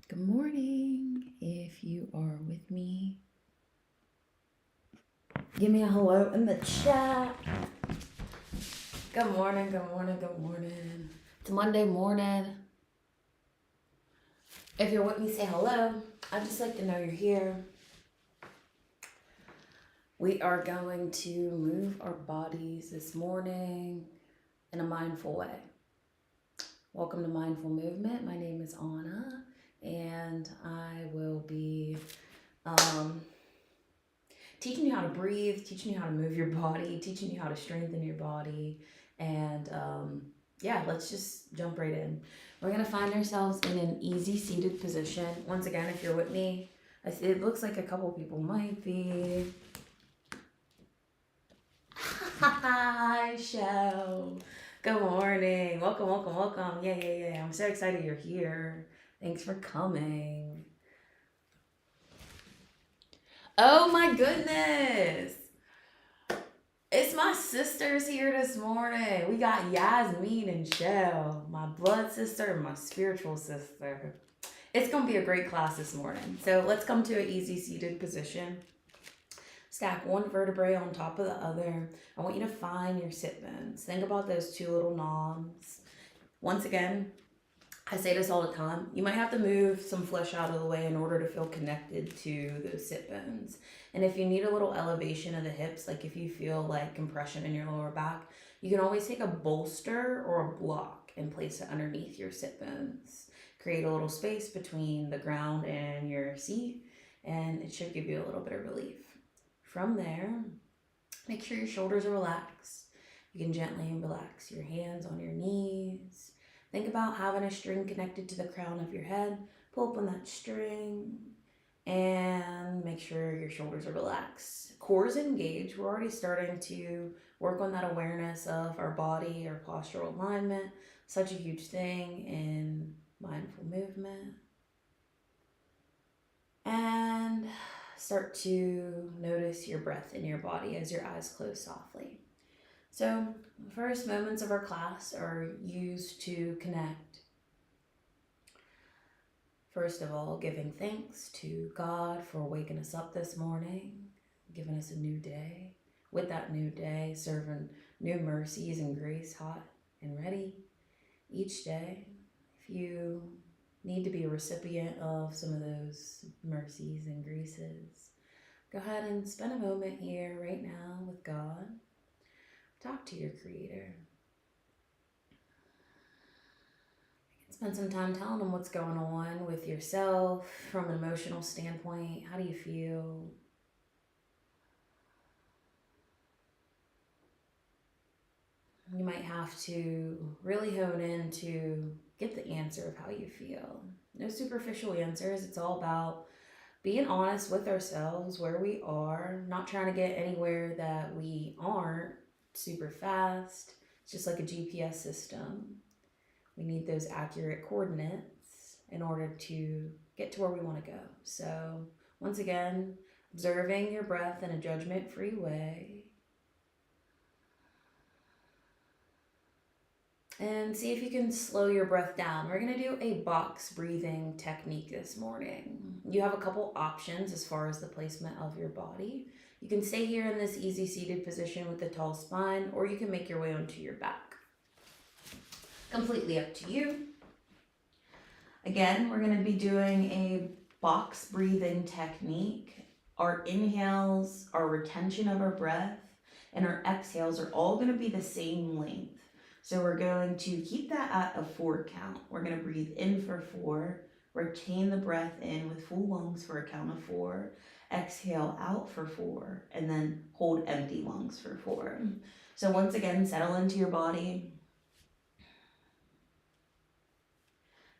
Good morning. If you are with me, give me a hello in the chat. Good morning, good morning, good morning. It's Monday morning. If you're with me, say hello. I'd just like to know you're here. We are going to move our bodies this morning in a mindful way. Welcome to Mindful Movement. My name is Anna, and I will be teaching you how to breathe, teaching you how to move your body, teaching you how to strengthen your body. And let's just jump right in. We're going to find ourselves in an easy seated position. Once again, if you're with me, it looks like a couple people might be. Hi, show. Good morning. Welcome, welcome, welcome. Yeah. I'm so excited you're here. Thanks for coming. Oh my goodness. It's my sisters here this morning. We got Yasmin and Shell, my blood sister and my spiritual sister. It's going to be a great class this morning. So let's come to an easy seated position. Stack one vertebrae on top of the other. I want you to find your sit bones. Think about those two little knobs. Once again, I say this all the time. You might have to move some flesh out of the way in order to feel connected to those sit bones. And if you need a little elevation of the hips, like if you feel like compression in your lower back, you can always take a bolster or a block and place it underneath your sit bones. Create a little space between the ground and your seat, and it should give you a little bit of relief. From there, make sure your shoulders are relaxed. You can gently relax your hands on your knees. Think about having a string connected to the crown of your head. Pull up on that string and make sure your shoulders are relaxed. Core is engaged. We're already starting to work on that awareness of our body, our postural alignment. Such a huge thing in mindful movement. And start to notice your breath in your body as your eyes close softly. So, the first moments of our class are used to connect. First of all, giving thanks to God for waking us up this morning, giving us a new day. With that new day, serving new mercies and grace hot and ready each day. If you need to be a recipient of some of those mercies and graces, go ahead and spend a moment here right now with God. Talk to your Creator. Spend some time telling them what's going on with yourself from an emotional standpoint. How do you feel? You might have to really hone in to get the answer of how you feel. No superficial answers. It's all about being honest with ourselves, where we are, not trying to get anywhere that we aren't super fast. It's just like a GPS system. We need those accurate coordinates in order to get to where we want to go. So, once again, observing your breath in a judgment-free way. And see if you can slow your breath down. We're going to do a box breathing technique this morning. You have a couple options as far as the placement of your body. You can stay here in this easy seated position with the tall spine, or you can make your way onto your back. Completely up to you. Again, we're going to be doing a box breathing technique. Our inhales, our retention of our breath, and our exhales are all going to be the same length. So we're going to keep that at a 4 count. We're going to breathe in for 4, retain the breath in with full lungs for a count of 4, exhale out for 4, and then hold empty lungs for 4. So once again, settle into your body.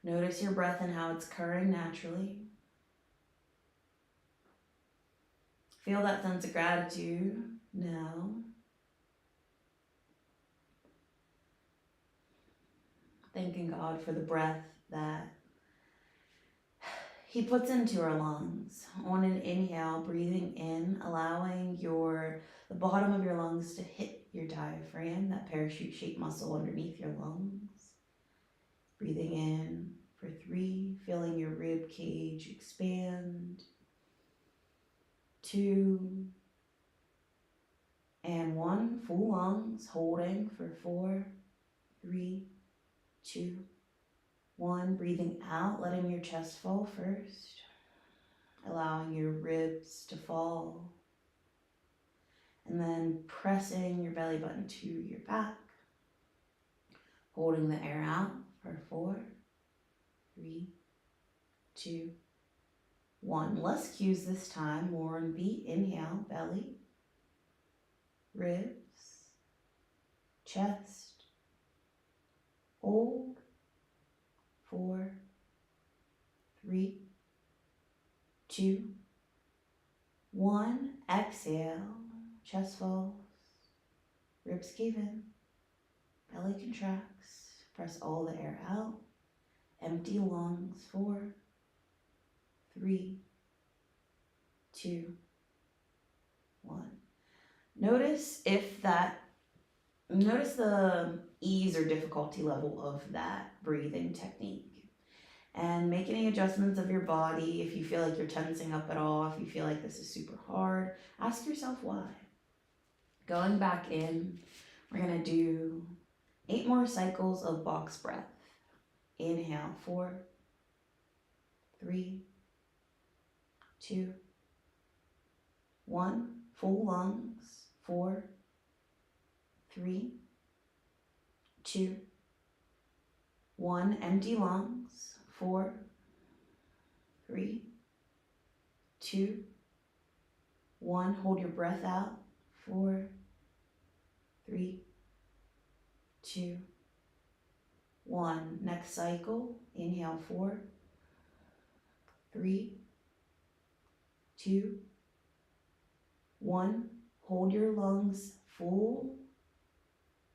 Notice your breath and how it's occurring naturally. Feel that sense of gratitude now. Thanking God for the breath that He puts into our lungs. On an inhale, breathing in, allowing the bottom of your lungs to hit your diaphragm, that parachute-shaped muscle underneath your lungs. Breathing in for 3, feeling your rib cage expand. 2 and 1, full lungs, holding for 4, 3, 2, 1. Breathing out, letting your chest fall first, allowing your ribs to fall, and then pressing your belly button to your back, holding the air out for 4, 3, 2, 1. Less cues this time. More on beat. Inhale, belly, ribs, chest, hold, 4, 3, 2, 1. Exhale, chest falls, ribs cave in, belly contracts. Press all the air out. Empty lungs. 4, 3, 2, 1. Notice the ease or difficulty level of that breathing technique. And make any adjustments of your body. If you feel like you're tensing up at all, if you feel like this is super hard, ask yourself why. Going back in, we're going to do 8 more cycles of box breath. Inhale, 4, 3, 2, 1. Full lungs. 4, 3, 2, 1. Empty lungs. 4, 3, 2, 1. Hold your breath out. 4, 3, 2, 1. Next cycle. Inhale, 4, 3, 2, 1. Hold your lungs full.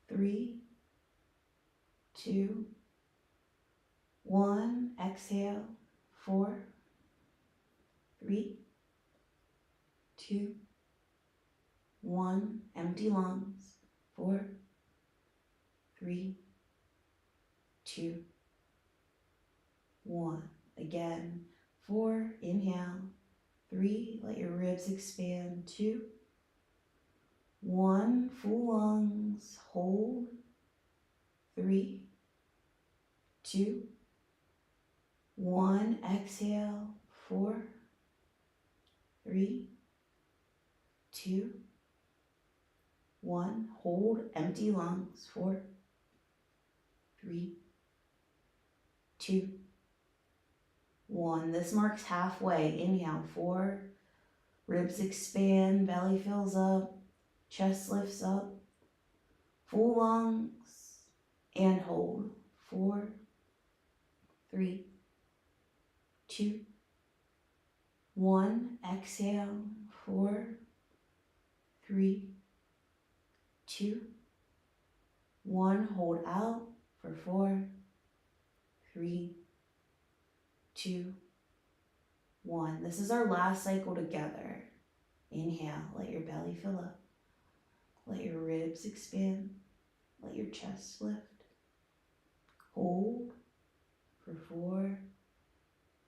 3, 2, 1. Exhale. 4, 3, 2, 1. Empty lungs. 4, 3, 2, 1. Again. 4. Inhale. 3. Let your ribs expand. 2, 1. Full lungs. Hold. 3, 2, 1. Exhale. 4, 3, 2, 1. Hold. Empty lungs. 4, 3, 2, 1. This marks halfway. Inhale. 4. Ribs expand. Belly fills up. Chest lifts up. Full lungs. And hold. 4, 3, 2, 1. Exhale. 4, 3, 2, 1. Hold out for 4, 3, 2, 1. This is our last cycle together. Inhale. Let your belly fill up. Let your ribs expand. Let your chest lift. Hold for 4,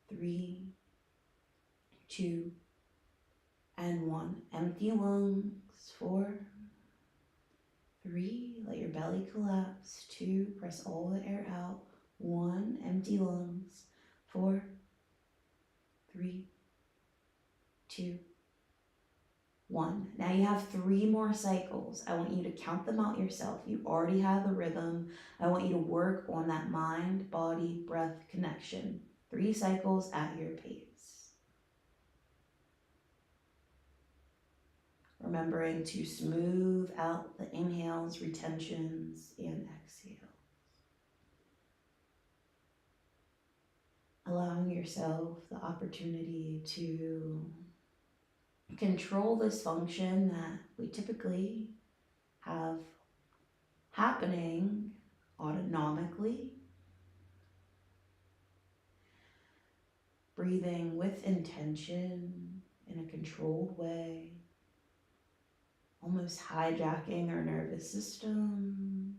3, 2, and 1. Empty lungs. 4, 3. Let your belly collapse. 2. Press all the air out. 1. Empty lungs. 4, 3, 2, 1. Now you have 3 more cycles. I want you to count them out yourself. You already have the rhythm. I want you to work on that mind, body, breath connection. 3 cycles at your pace. Remembering to smooth out the inhales, retentions, and exhales. Allowing yourself the opportunity to control this function that we typically have happening autonomically. Breathing with intention in a controlled way. Almost hijacking our nervous system.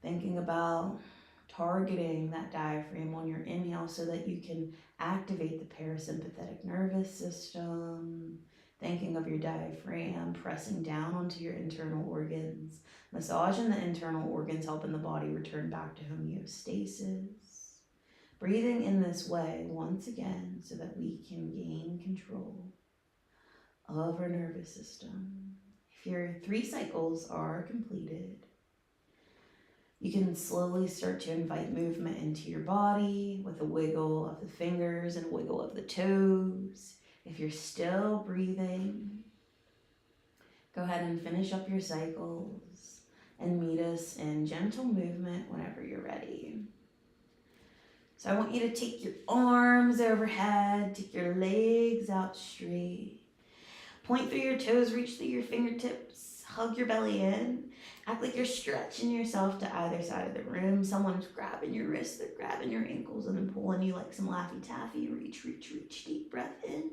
Thinking about targeting that diaphragm on your inhale so that you can activate the parasympathetic nervous system. Thinking of your diaphragm, pressing down onto your internal organs, massaging the internal organs, helping the body return back to homeostasis. Breathing in this way once again so that we can gain control of our nervous system. If your 3 cycles are completed, you can slowly start to invite movement into your body with a wiggle of the fingers and a wiggle of the toes. If you're still breathing, go ahead and finish up your cycles and meet us in gentle movement whenever you're ready. So I want you to take your arms overhead, take your legs out straight. Point through your toes, reach through your fingertips, hug your belly in. Act like you're stretching yourself to either side of the room. Someone's grabbing your wrists, they're grabbing your ankles and then pulling you like some Laffy Taffy. Reach, reach, reach. Deep breath in.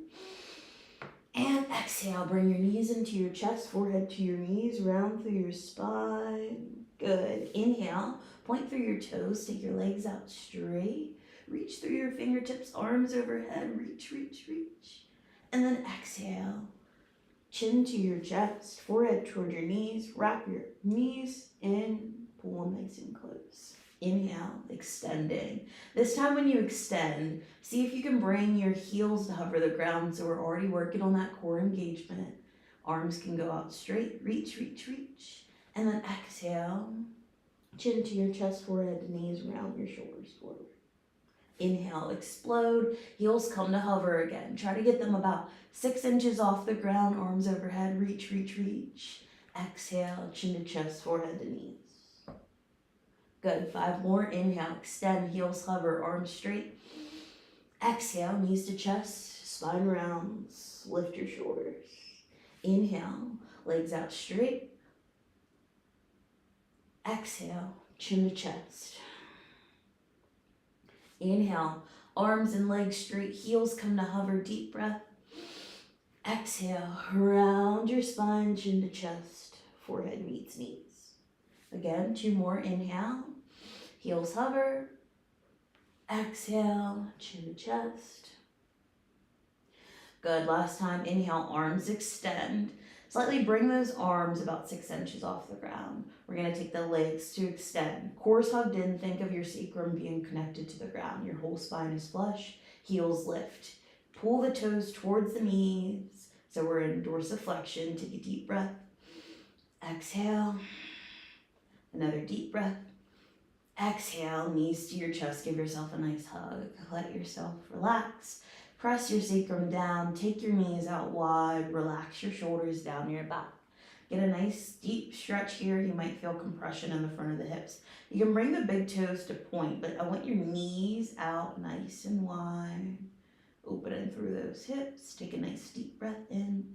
And exhale, bring your knees into your chest, forehead to your knees, round through your spine. Good. Inhale, point through your toes, take your legs out straight. Reach through your fingertips, arms overhead, reach, reach, reach. And then exhale, chin to your chest, forehead toward your knees, wrap your knees in, pull them nice and close. Inhale, extending. This time when you extend, see if you can bring your heels to hover the ground. So we're already working on that core engagement. Arms can go out straight, reach, reach, reach. And then exhale, chin to your chest, forehead to knees, round your shoulders forward. Inhale, explode, heels come to hover again. Try to get them about 6 inches off the ground, arms overhead, reach, reach, reach. Exhale, chin to chest, forehead to knees. Good, 5 more. Inhale, extend, heels hover, arms straight. Exhale, knees to chest, spine rounds, lift your shoulders. Inhale, legs out straight. Exhale, chin to chest. Inhale, arms and legs straight, heels come to hover, deep breath. Exhale, round your spine, chin to chest, forehead meets knees. Again, 2 more. Inhale, heels hover. Exhale, chin to chest. Good, last time. Inhale, arms extend. Slightly bring those arms about 6 inches off the ground. We're going to take the legs to extend. Core's hugged in. Think of your sacrum being connected to the ground. Your whole spine is flush. Heels lift. Pull the toes towards the knees. So we're in dorsiflexion. Take a deep breath. Exhale. Another deep breath. Exhale, knees to your chest. Give yourself a nice hug. Let yourself relax. Press your sacrum down, take your knees out wide, relax your shoulders down your back. Get a nice deep stretch here. You might feel compression in the front of the hips. You can bring the big toes to point, but I want your knees out nice and wide. Opening through those hips. Take a nice deep breath in.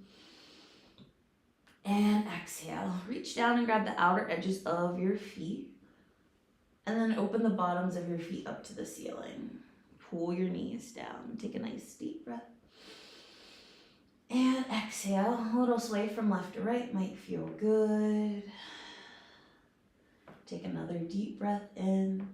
And exhale. Reach down and grab the outer edges of your feet. And then open the bottoms of your feet up to the ceiling. Pull your knees down. Take a nice deep breath. And exhale. A little sway from left to right might feel good. Take another deep breath in.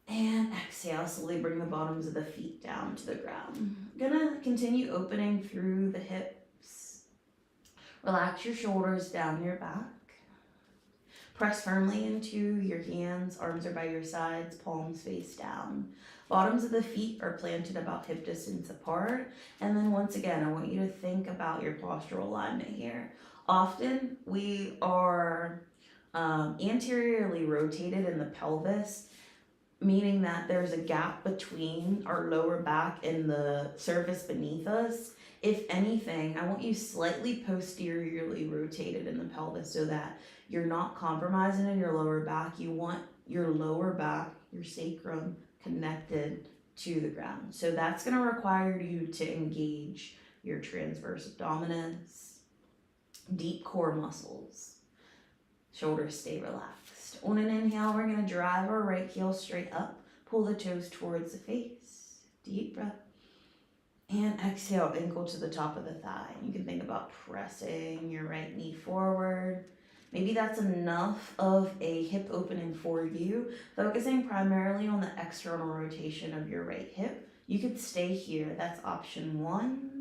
And exhale. Slowly bring the bottoms of the feet down to the ground. I'm gonna continue opening through the hips. Relax your shoulders down your back. Press firmly into your hands, arms are by your sides, palms face down. Bottoms of the feet are planted about hip distance apart. And then once again, I want you to think about your postural alignment here. Often we are anteriorly rotated in the pelvis, meaning that there's a gap between our lower back and the surface beneath us. If anything, I want you slightly posteriorly rotated in the pelvis so that you're not compromising in your lower back. You want your lower back, your sacrum, connected to the ground. So that's going to require you to engage your transverse abdominis, deep core muscles. Shoulders stay relaxed. On an inhale, we're going to drive our right heel straight up. Pull the toes towards the face. Deep breath. And exhale, ankle to the top of the thigh. You can think about pressing your right knee forward. Maybe that's enough of a hip opening for you, focusing primarily on the external rotation of your right hip. You could stay here. That's option 1.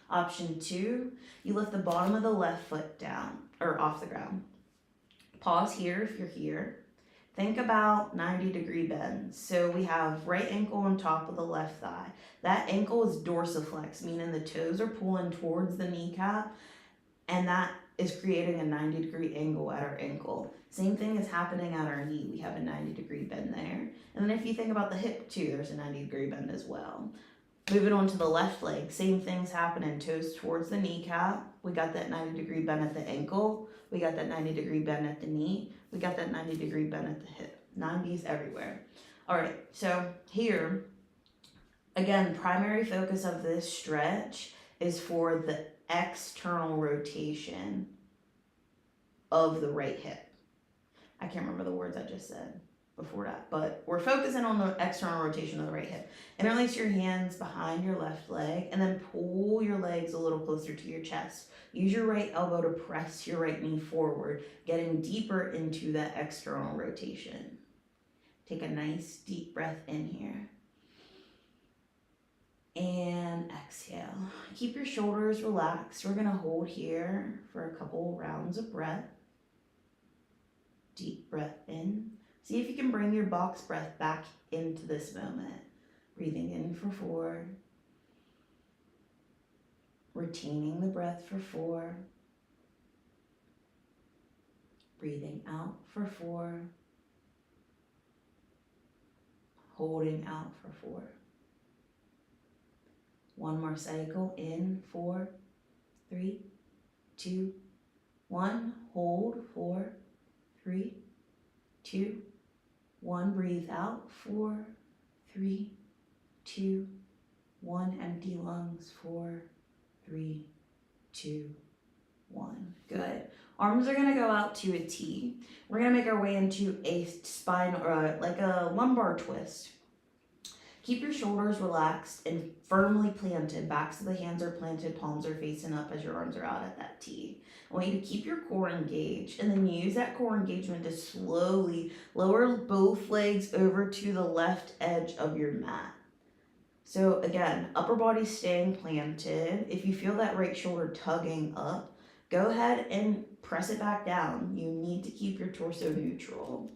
Option 2, you lift the bottom of the left foot down or off the ground. Pause here if you're here. Think about 90-degree bends. So we have right ankle on top of the left thigh. That ankle is dorsiflex, meaning the toes are pulling towards the kneecap, and that is creating a 90-degree angle at our ankle. Same thing is happening at our knee. We have a 90-degree bend there. And then if you think about the hip too, there's a 90-degree bend as well. Moving on to the left leg, same thing's happening. Toes towards the kneecap. We got that 90-degree bend at the ankle. We got that 90-degree bend at the knee. We got that 90-degree bend at the hip. 90s everywhere. All right, so here, again, primary focus of this stretch is for the external rotation of the right hip. I can't remember the words I just said before that, but we're focusing on the external rotation of the right hip. Interlace your hands behind your left leg and then pull your legs a little closer to your chest. Use your right elbow to press your right knee forward, getting deeper into that external rotation. Take a nice deep breath in here. And exhale. Keep your shoulders relaxed. We're gonna hold here for a couple rounds of breath. Deep breath in. See if you can bring your box breath back into this moment. Breathing in for 4. Retaining the breath for 4. Breathing out for 4. Holding out for 4. One more cycle. In 4, 3, 2, 1. Hold 4, 3, 2, 1. Breathe out 4, 3, 2, 1. Empty lungs 4, 3, 2, 1. Good. Arms are going to go out to a T. We're going to make our way into a spine or like a lumbar twist. Keep your shoulders relaxed and firmly planted. Backs of the hands are planted, palms are facing up as your arms are out at that T. I want you to keep your core engaged and then use that core engagement to slowly lower both legs over to the left edge of your mat. So again, upper body staying planted. If you feel that right shoulder tugging up, go ahead and press it back down. You need to keep your torso neutral.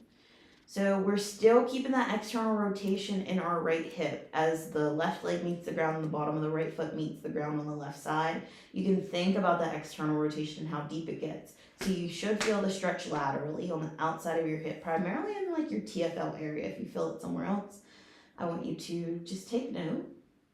So we're still keeping that external rotation in our right hip as the left leg meets the ground and the bottom of the right foot meets the ground on the left side. You can think about that external rotation and how deep it gets. So you should feel the stretch laterally on the outside of your hip, primarily in like your TFL area. If you feel it somewhere else, I want you to just take note.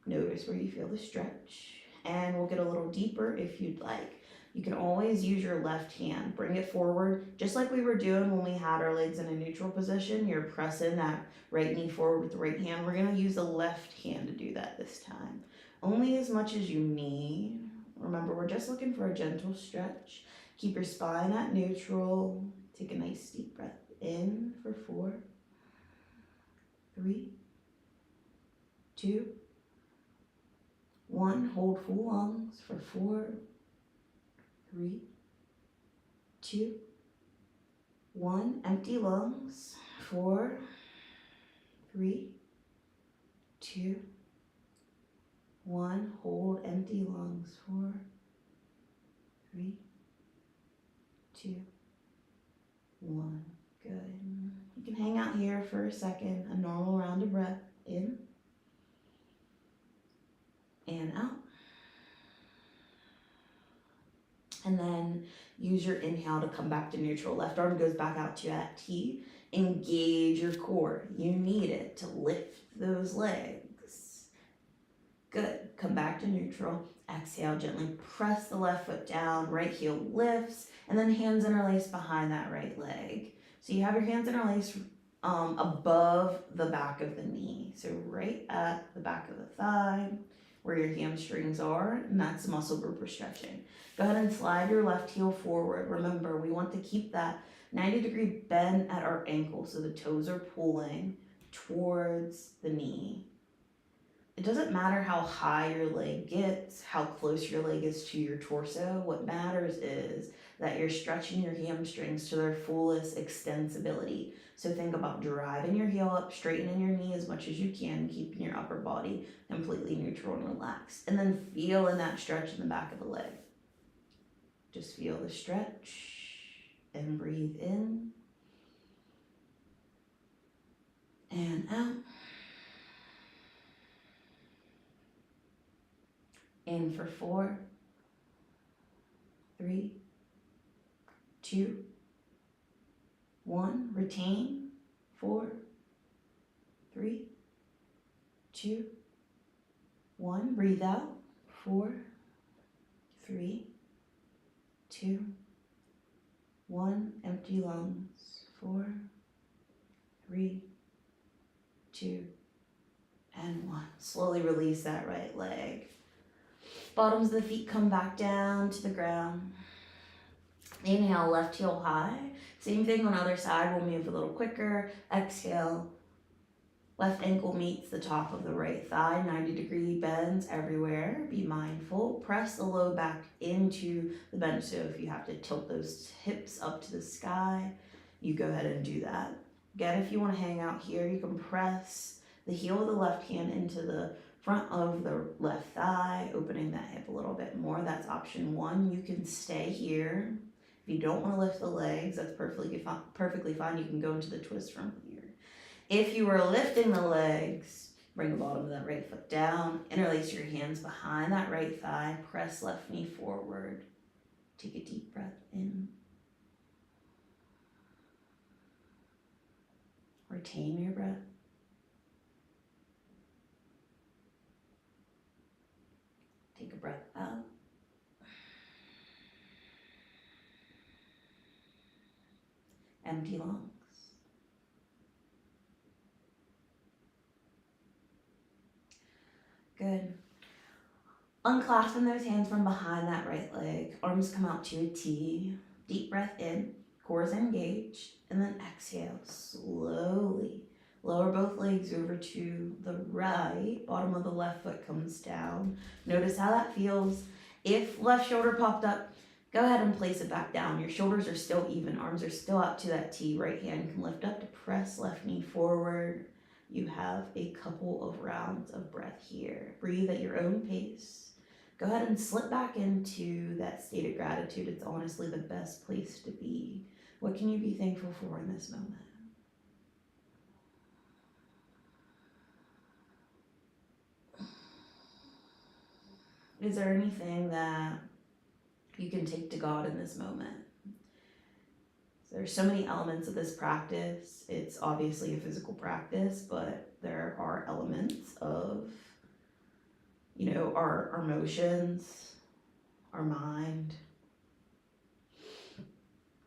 Notice where you feel the stretch. And we'll get a little deeper if you'd like. You can always use your left hand. Bring it forward, just like we were doing when we had our legs in a neutral position. You're pressing that right knee forward with the right hand. We're going to use the left hand to do that this time. Only as much as you need. Remember, we're just looking for a gentle stretch. Keep your spine at neutral. Take a nice deep breath in for 4, 3, 2, 1. Hold full lungs for 4, 3, 2, 1. Empty lungs. 4, 3, 2, 1. Hold empty lungs. 4, 3, 2, 1. Good. You can hang out here for a second. A normal round of breath. In and out. And then use your inhale to come back to neutral. Left arm goes back out to that T. Engage your core. You need it to lift those legs. Good. Come back to neutral. Exhale, gently press the left foot down. Right heel lifts. And then hands interlace behind that right leg. So you have your hands interlaced above the back of the knee. So right at the back of the thigh, where your hamstrings are, and that's the muscle group we're stretching. Go ahead and slide your left heel forward. Remember, we want to keep that 90-degree bend at our ankle so the toes are pulling towards the knee. It doesn't matter how high your leg gets, how close your leg is to your torso. What matters is that you're stretching your hamstrings to their fullest extensibility. So think about driving your heel up, straightening your knee as much as you can, keeping your upper body completely neutral and relaxed. And then feeling that stretch in the back of the leg. Just feel the stretch and breathe in and out. In for 4, 3, 2, 1. Retain. 4, 3, 2, 1. Breathe out. 4, 3, 2, 1. Empty lungs. 4, 3, 2, and 1. Slowly release that right leg. Bottoms of the feet come back down to the ground. Inhale, left heel high. Same thing on the other side. We'll move a little quicker. Exhale. Left ankle meets the top of the right thigh. 90-degree bends everywhere. Be mindful. Press the low back into the bend. So if you have to tilt those hips up to the sky, you go ahead and do that. Again, if you want to hang out here, you can press the heel of the left hand into the front of the left thigh, opening that hip a little bit more. That's option 1. You can stay here. If you don't want to lift the legs, that's perfectly fine. You can go into the twist from here. If you are lifting the legs, bring the bottom of that right foot down, interlace your hands behind that right thigh, press left knee forward. Take a deep breath in. Retain your breath. Take a breath out. Empty lungs. Good. Unclasping those hands from behind that right leg. Arms come out to a T. Deep breath in. Core is engaged. And then exhale slowly. Lower both legs over to the right. Bottom of the left foot comes down. Notice how that feels. If left shoulder popped up, go ahead and place it back down. Your shoulders are still even. Arms are still out to that T. Right hand can lift up to press left knee forward. You have a couple of rounds of breath here. Breathe at your own pace. Go ahead and slip back into that state of gratitude. It's honestly the best place to be. What can you be thankful for in this moment? Is there anything that you can take to God in this moment? There's so many elements of this practice. It's obviously a physical practice, but there are elements of, our emotions, our mind,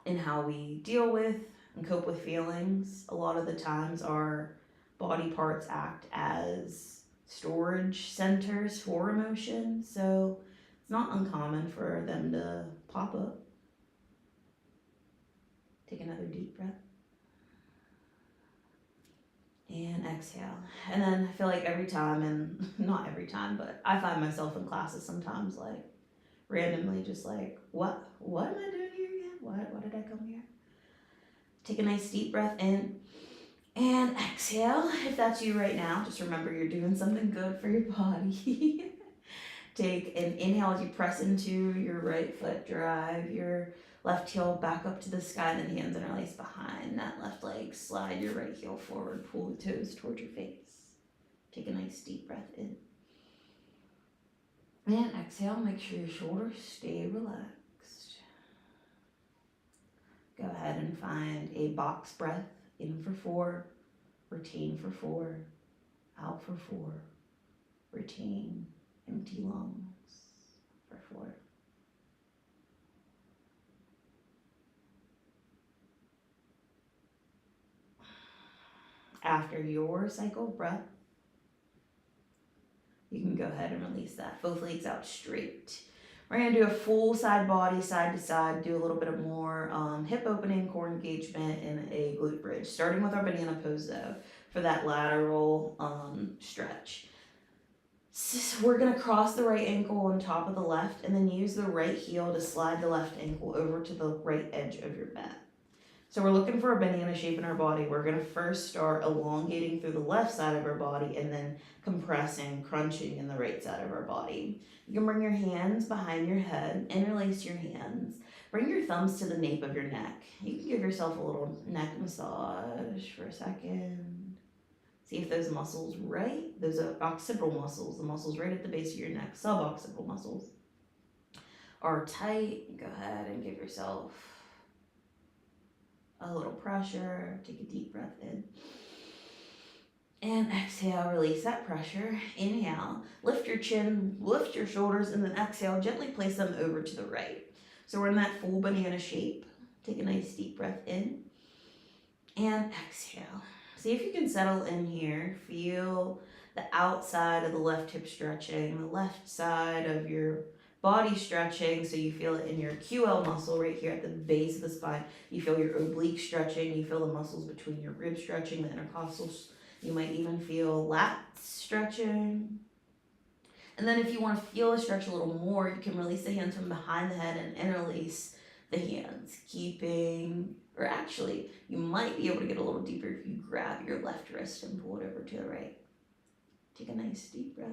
and how we deal with and cope with feelings. A lot of the times our body parts act as storage centers for emotion, so it's not uncommon for them to pop up. Take another deep breath. And exhale. And then I feel like every time, and not every time, but I find myself in classes sometimes like randomly just like, what am I doing here again? Why did I come here? Take a nice deep breath in and exhale. If that's you right now, just remember you're doing something good for your body. Take an inhale as you press into your right foot, drive your left heel back up to the sky, and then hands interlace behind that left leg. Slide your right heel forward, pull the toes towards your face. Take a nice deep breath in. And exhale, make sure your shoulders stay relaxed. Go ahead and find a box breath. In for 4, retain for 4, out for 4, retain, empty lungs for 4. After your cycle of breath, you can go ahead and release that. Both legs out straight. We're going to do a full side body, side to side, do a little bit of more hip opening, core engagement, and a glute bridge. Starting with our banana pose though, for that lateral stretch. So we're going to cross the right ankle on top of the left and then use the right heel to slide the left ankle over to the right edge of your mat. So we're looking for a banana shape in our body. We're going to first start elongating through the left side of our body and then compressing, crunching in the right side of our body. You can bring your hands behind your head, interlace your hands. Bring your thumbs to the nape of your neck. You can give yourself a little neck massage for a second. See if those muscles right, those are occipital muscles, the muscles right at the base of your neck, suboccipital muscles, are tight. Go ahead and give yourself a little pressure. Take a deep breath in. And exhale, release that pressure. Inhale, lift your chin, lift your shoulders, and then exhale, gently place them over to the right. So we're in that full banana shape. Take a nice deep breath in and exhale. See if you can settle in here. Feel the outside of the left hip stretching, the left side of your body stretching, so you feel it in your QL muscle right here at the base of the spine. You feel your oblique stretching. You feel the muscles between your ribs stretching, the intercostals. You might even feel lats stretching. And then if you want to feel a stretch a little more, you can release the hands from behind the head and interlace the hands, keeping, or actually, you might be able to get a little deeper if you grab your left wrist and pull it over to the right. Take a nice deep breath.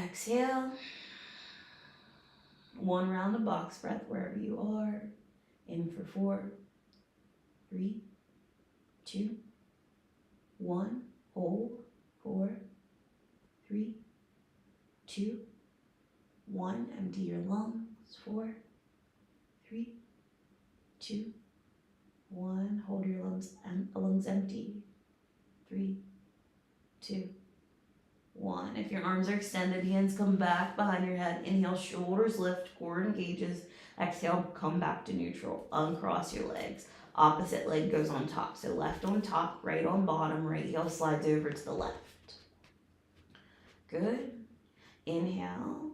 Exhale. One round of box breath wherever you are. In for 4, 3, 2, 1. Hold. 4, 3, 2, 1. Empty your lungs. 4, 3, 2, 1. Hold your lungs empty. 3, 2, 1. If your arms are extended, hands come back behind your head. Inhale, shoulders lift, core engages. Exhale, come back to neutral. Uncross your legs. Opposite leg goes on top. So left on top, right on bottom. Right heel slides over to the left. Good. Inhale.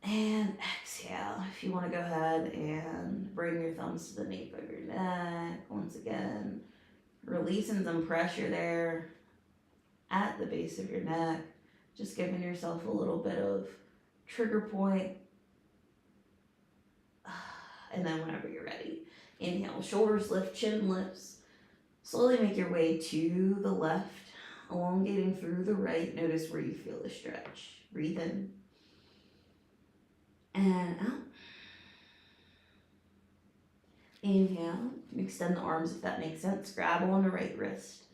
And exhale. If you want to go ahead and bring your thumbs to the nape of your neck. Once again, releasing some pressure there at the base of your neck. Just giving yourself a little bit of trigger point. And then whenever you're ready, inhale, shoulders lift, chin lifts. Slowly make your way to the left, elongating through the right. Notice where you feel the stretch. Breathe in and out. Inhale, extend the arms if that makes sense. Grab on the right wrist.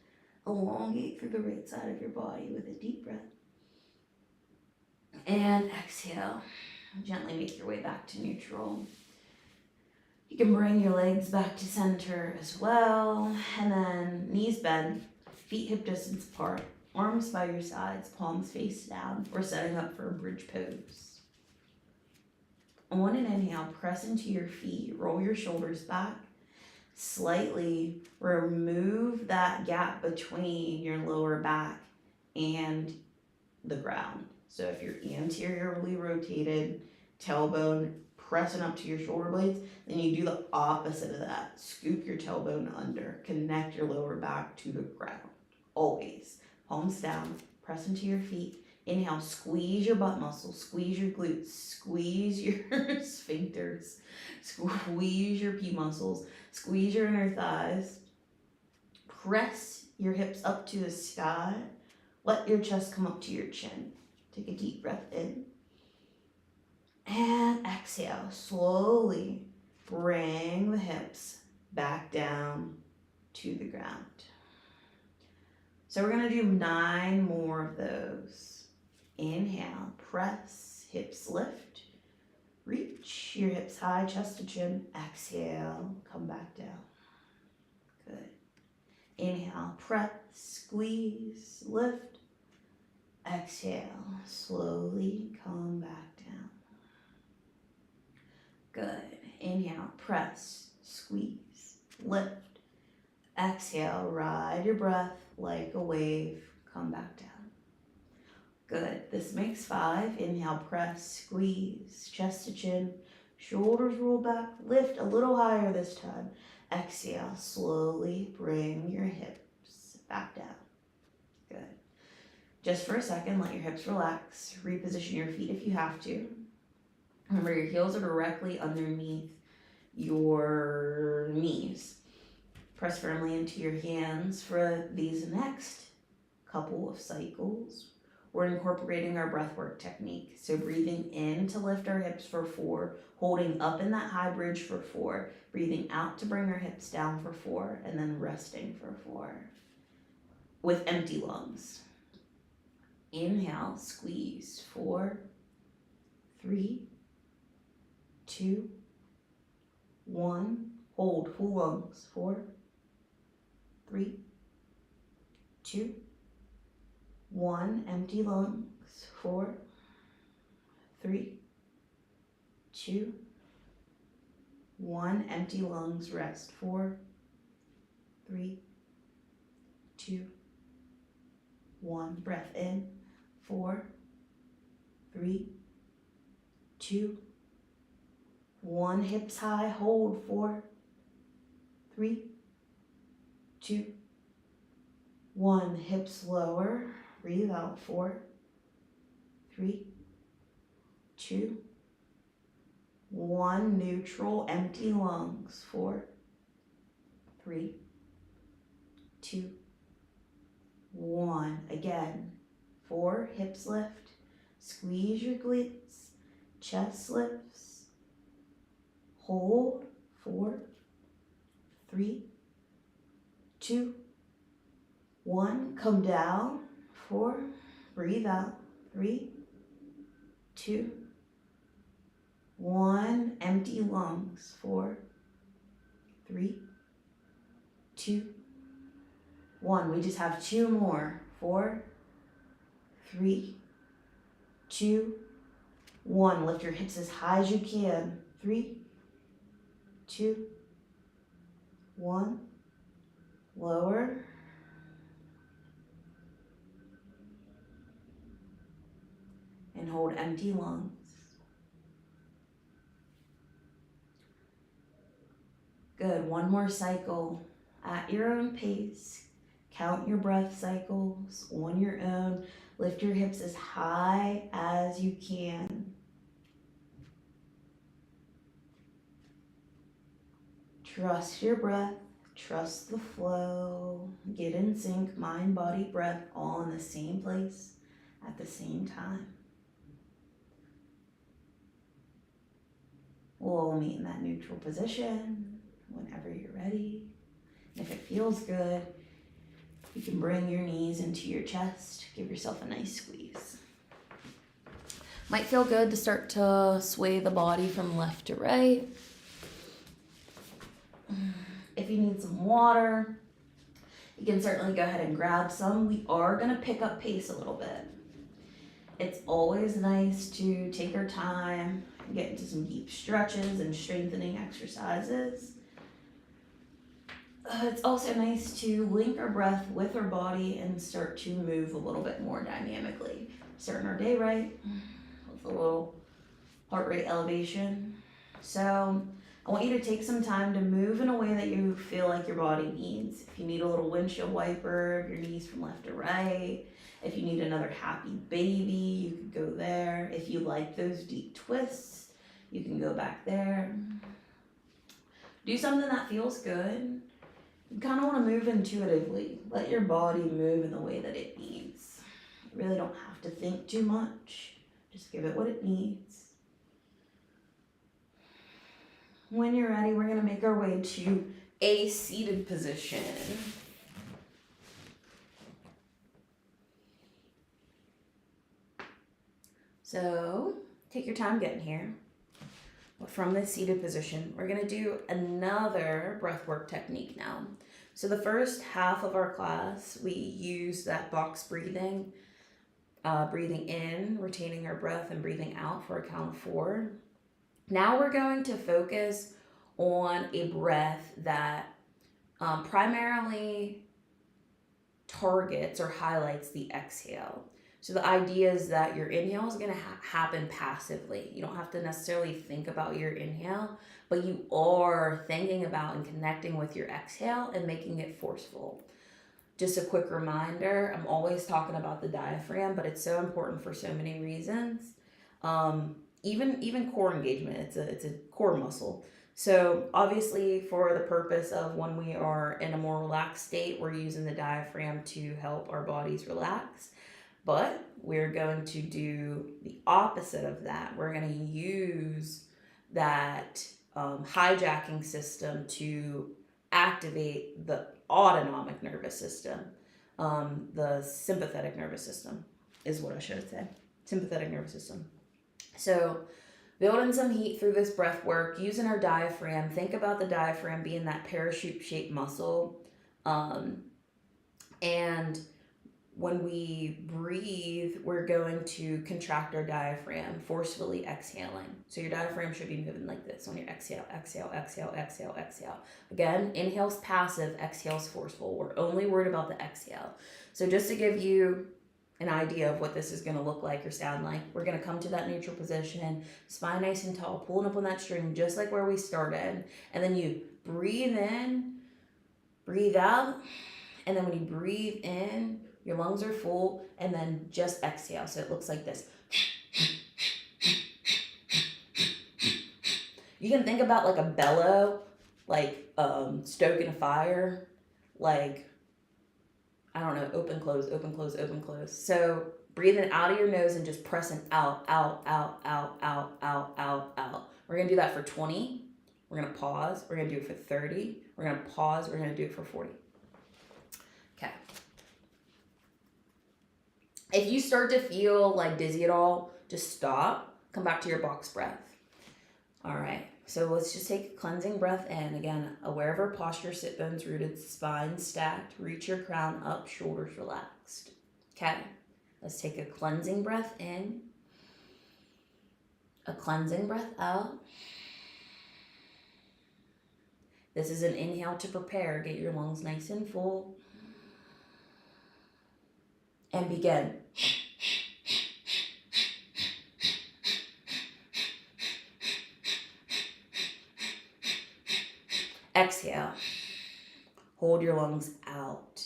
Elongate through the right side of your body with a deep breath. And exhale. Gently make your way back to neutral. You can bring your legs back to center as well. And then knees bend, feet hip distance apart, arms by your sides, palms face down. We're setting up for a bridge pose. On an inhale, press into your feet, roll your shoulders back. Slightly remove that gap between your lower back and the ground. So if you're anteriorly rotated, tailbone pressing up to your shoulder blades, then you do the opposite of that. Scoop your tailbone under, connect your lower back to the ground. Always. Palms down, press into your feet. Inhale, squeeze your butt muscles, squeeze your glutes, squeeze your sphincters, squeeze your pee muscles, squeeze your inner thighs. Press your hips up to the sky. Let your chest come up to your chin. Take a deep breath in. And exhale. Slowly bring the hips back down to the ground. So we're going to do 9 more of those. Inhale, press, hips lift. Reach your hips high, chest to chin. Exhale, come back down. Good. Inhale, press, squeeze, lift. Exhale, slowly come back down. Good. Inhale, press, squeeze, lift. Exhale, ride your breath like a wave. Come back down. Good. This makes 5. Inhale, press, squeeze, chest to chin. Shoulders roll back. Lift a little higher this time. Exhale, slowly bring your hips back down. Good. Just for a second, let your hips relax. Reposition your feet if you have to. Remember, your heels are directly underneath your knees. Press firmly into your hands for these next couple of cycles. We're incorporating our breathwork technique. So breathing in to lift our hips for 4, holding up in that high bridge for 4, breathing out to bring our hips down for 4, and then resting for 4 with empty lungs. Inhale, squeeze, 4, 3, 2, 1. Hold, full lungs, 4, 3, 2, 1. Empty lungs, 4, 3, 2, 1. Empty lungs, rest, 4, 3, 2, 1. Breath in, 4, 3, 2, 1. Hips high, hold, 4, 3, 2, 1. Hips lower, breathe out, 4, 3, 2, 1. Neutral, empty lungs, 4, 3, 2, 1. Again, 4. Hips lift, squeeze your glutes, chest lifts, hold, 4, 3, 2, 1. Come down, 4, breathe out, 3, 2, 1. Empty lungs, 4, 3, 2, 1. We just have 2 more, 4, 3, 2, 1. Lift your hips as high as you can, 3, 2, 1. Lower. And hold empty lungs. Good. 1 more cycle at your own pace. Count your breath cycles on your own. Lift your hips as high as you can. Trust your breath. Trust the flow. Get in sync, mind, body, breath, all in the same place at the same time. We'll meet in that neutral position whenever you're ready. If it feels good, you can bring your knees into your chest. Give yourself a nice squeeze. Might feel good to start to sway the body from left to right. If you need some water, you can certainly go ahead and grab some. We are going to pick up pace a little bit. It's always nice to take our time and get into some deep stretches and strengthening exercises. It's also nice to link our breath with our body and start to move a little bit more dynamically. Starting our day right with a little heart rate elevation. So I want you to take some time to move in a way that you feel like your body needs. If you need a little windshield wiper of your knees from left to right, if you need another happy baby, you could go there. If you like those deep twists, you can go back there. Do something that feels good. You kind of want to move intuitively. Let your body move in the way that it needs. You really don't have to think too much. Just give it what it needs. When you're ready, we're going to make our way to a seated position. So take your time getting here. But from this seated position, we're going to do another breathwork technique now. So the first half of our class, we use that box breathing, breathing in, retaining our breath, and breathing out for a count of 4. Now we're going to focus on a breath that primarily targets or highlights the exhale. So the idea is that your inhale is going to happen passively. You don't have to necessarily think about your inhale, but you are thinking about and connecting with your exhale and making it forceful. just a quick reminder, I'm always talking about the diaphragm, but it's so important for so many reasons. Even core engagement, it's a core muscle. So obviously for the purpose of when we are in a more relaxed state, we're using the diaphragm to help our bodies relax. But we're going to do the opposite of that. We're going to use that hijacking system to activate the autonomic nervous system. The sympathetic nervous system is what I should say. Sympathetic nervous system. So building some heat through this breath work, using our diaphragm. Think about the diaphragm being that parachute-shaped muscle. And when we breathe, we're going to contract our diaphragm, forcefully exhaling. So your diaphragm should be moving like this on your exhale, exhale, exhale, exhale, exhale. Again, inhale's passive, exhale's forceful. We're only worried about the exhale. So just to give you an idea of what this is going to look like or sound like, we're going to come to that neutral position, spine nice and tall, pulling up on that string just like where we started. And then you breathe in, breathe out. And then when you breathe in, your lungs are full, and then just exhale. So it looks like this. You can think about like a bellow, like stoking a fire, like, I don't know, open, close, open, close, open, close. So breathing out of your nose and just pressing out, out, out, out, out, out, out, out. We're going to do that for 20. We're going to pause. We're going to do it for 30. We're going to pause. We're going to do it for 40. Okay. If you start to feel like dizzy at all, just stop. Come back to your box breath. All right. So let's just take a cleansing breath in. Again, aware of our posture, sit bones rooted, spine stacked, reach your crown up, shoulders relaxed. Okay. Let's take a cleansing breath in. A cleansing breath out. This is an inhale to prepare. Get your lungs nice and full. And begin. Exhale. Hold your lungs out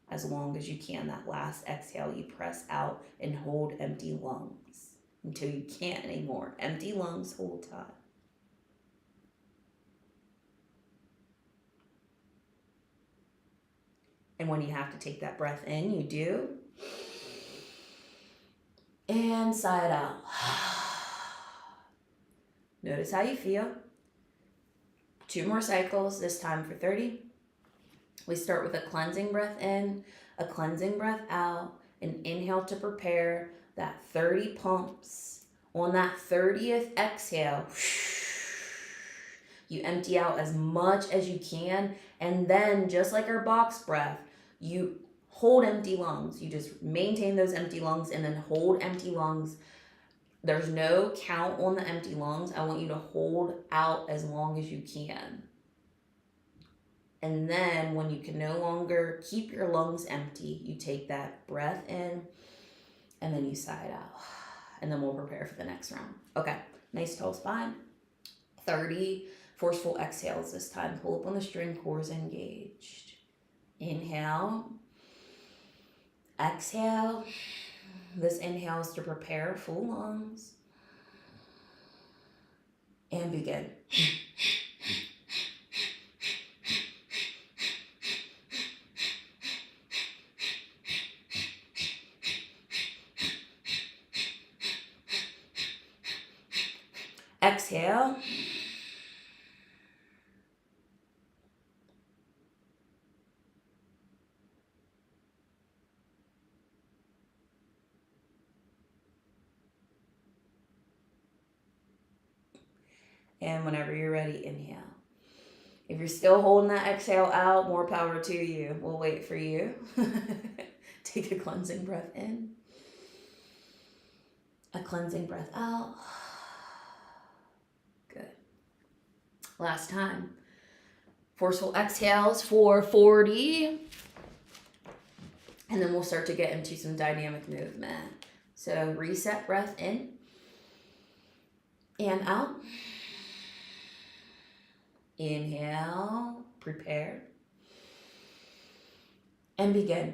as long as you can. That last exhale, you press out and hold empty lungs until you can't anymore. Empty lungs, hold tight. And when you have to take that breath in, you do. And sigh it out. Notice how you feel. 2 more cycles, this time for 30. We start with a cleansing breath in, a cleansing breath out, an inhale to prepare, that 30 pumps. On that 30th exhale, you empty out as much as you can, and then just like our box breath, you hold empty lungs. You just maintain those empty lungs and then hold empty lungs. There's no count on the empty lungs. I want you to hold out as long as you can. And then when you can no longer keep your lungs empty, you take that breath in and then you sigh it out. And then we'll prepare for the next round. Okay, nice tall spine. 30 forceful exhales this time. Pull up on the string, cores engaged. Inhale. Exhale. This inhale is to prepare full lungs. And begin. Exhale. And whenever you're ready, inhale. If you're still holding that exhale out, more power to you. We'll wait for you. Take a cleansing breath in. A cleansing breath out. Good. Last time. Forceful exhales for 40. And then we'll start to get into some dynamic movement. So reset breath in and out. Inhale, prepare. And begin.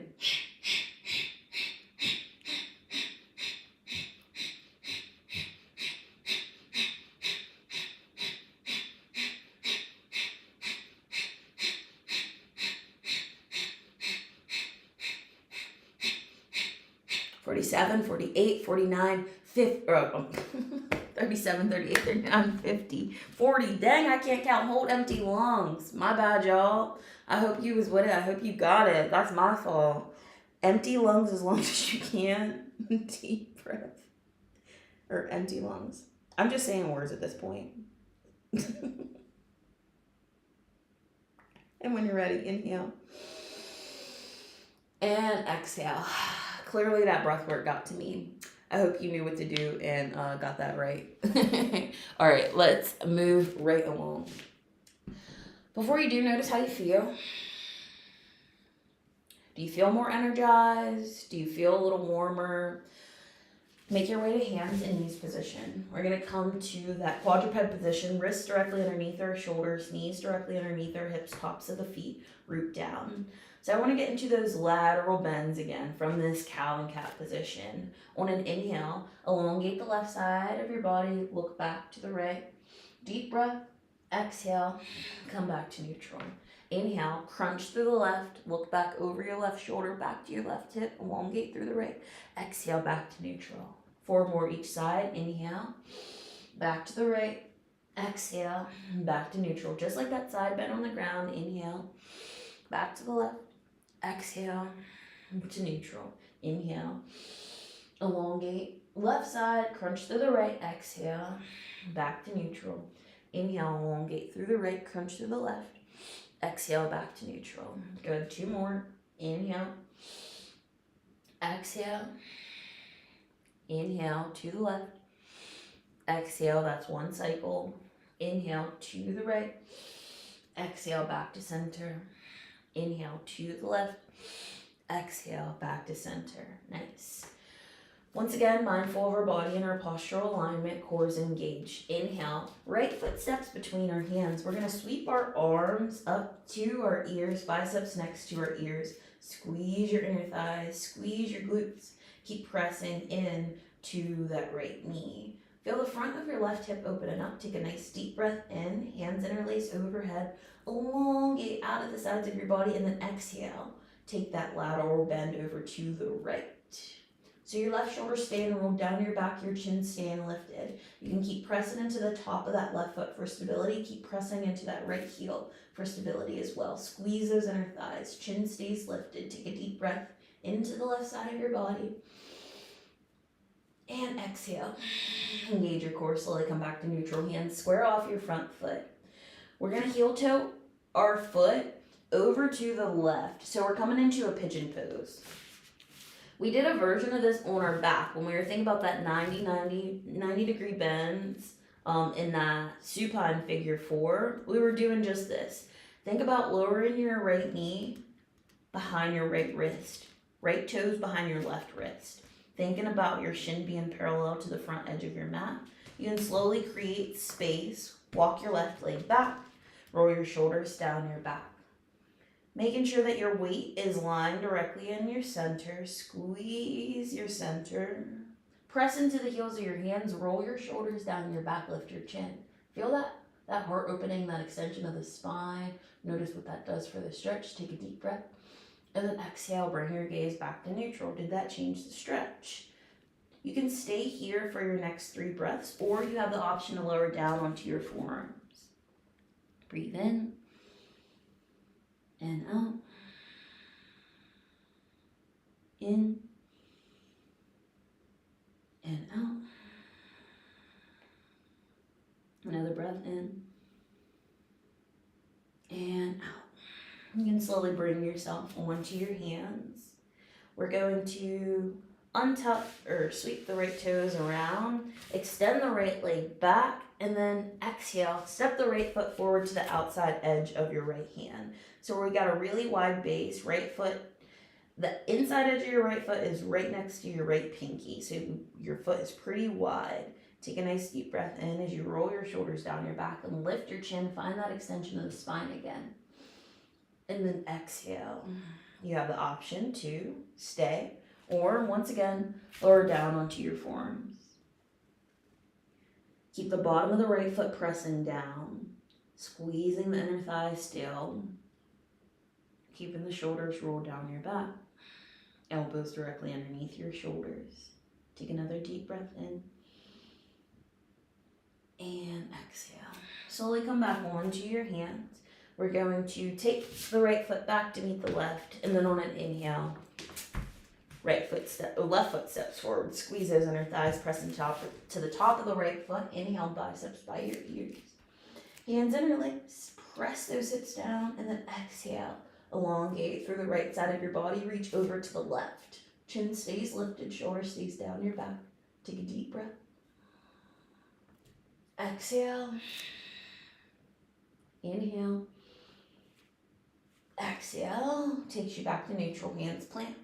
47, 48, 49, 50, 37, 38, 39, 50, 40. Dang, I can't count. Hold empty lungs. My bad, y'all. I hope you was with it. I hope you got it. That's my fault. Empty lungs as long as you can. Deep breath. Or empty lungs. I'm just saying words at this point. And when you're ready, inhale. And exhale. Clearly that breath work got to me. I hope you knew what to do and got that right. All right, let's move right along. Before you do, notice how you feel. Do you feel more energized? Do you feel a little warmer? Make your way to hands and knees position. We're going to come to that quadruped position, wrists directly underneath our shoulders, knees directly underneath our hips, tops of the feet, root down. So I want to get into those lateral bends again from this cow and cat position. On an inhale, elongate the left side of your body, look back to the right. Deep breath, exhale, come back to neutral. Inhale, crunch through the left, look back over your left shoulder, back to your left hip, elongate through the right. Exhale, back to neutral. 4 more each side. Inhale, back to the right. Exhale, back to neutral. Just like that side bend on the ground. Inhale, back to the left. Exhale to neutral. Inhale, elongate. Left side, crunch through the right. Exhale, back to neutral. Inhale, elongate through the right, crunch through the left. Exhale, back to neutral. Good. 2 more. Inhale. Exhale. Inhale to the left. Exhale, that's 1 cycle. Inhale to the right. Exhale, back to center. Inhale to the left. Exhale, back to center. Nice. Once again, mindful of our body and our postural alignment, core is engaged. Inhale, right foot steps between our hands. We're going to sweep our arms up to our ears, biceps next to our ears. Squeeze your inner thighs, squeeze your glutes. Keep pressing in to that right knee. Feel the front of your left hip open up. Take a nice deep breath in, hands interlace overhead. Elongate out of the sides of your body and then exhale. Take that lateral bend over to the right. So your left shoulder staying rolled down your back, your chin staying lifted. You can keep pressing into the top of that left foot for stability. Keep pressing into that right heel for stability as well. Squeeze those inner thighs. Chin stays lifted. Take a deep breath into the left side of your body. And exhale. Engage your core. Slowly come back to neutral. Hands square off your front foot. We're going to heel toe our foot over to the left. So we're coming into a pigeon pose. We did a version of this on our back when we were thinking about that 90 degree bends in that supine figure 4. We were doing just this. Think about lowering your right knee behind your right wrist. Right toes behind your left wrist. Thinking about your shin being parallel to the front edge of your mat. You can slowly create space. Walk your left leg back. Roll your shoulders down your back. Making sure that your weight is lying directly in your center. Squeeze your center. Press into the heels of your hands. Roll your shoulders down your back. Lift your chin. Feel that heart opening, that extension of the spine. Notice what that does for the stretch. Take a deep breath. And then exhale. Bring your gaze back to neutral. Did that change the stretch? You can stay here for your next 3 breaths, or you have the option to lower down onto your forearms. Breathe in. And out. In. And out. Another breath in. And out. You can slowly bring yourself onto your hands. We're going to untuck or sweep the right toes around. Extend the right leg back. And then exhale, step the right foot forward to the outside edge of your right hand. So we got a really wide base, right foot. The inside edge of your right foot is right next to your right pinky. So your foot is pretty wide. Take a nice deep breath in as you roll your shoulders down your back and lift your chin. Find that extension of the spine again. And then exhale. You have the option to stay or, once again, lower down onto your forearms. Keep the bottom of the right foot pressing down, squeezing the inner thigh still, keeping the shoulders rolled down your back, elbows directly underneath your shoulders. Take another deep breath in and exhale. Slowly come back onto your hands. We're going to take the right foot back to meet the left, and then on an inhale, left foot steps forward. Squeeze those inner thighs, pressing to the top of the right foot. Inhale, biceps by your ears. Hands interlace. Press those hips down, and then exhale. Elongate through the right side of your body. Reach over to the left. Chin stays lifted, shoulder stays down your back. Take a deep breath. Exhale. Inhale. Exhale. Takes you back to neutral, hands plant.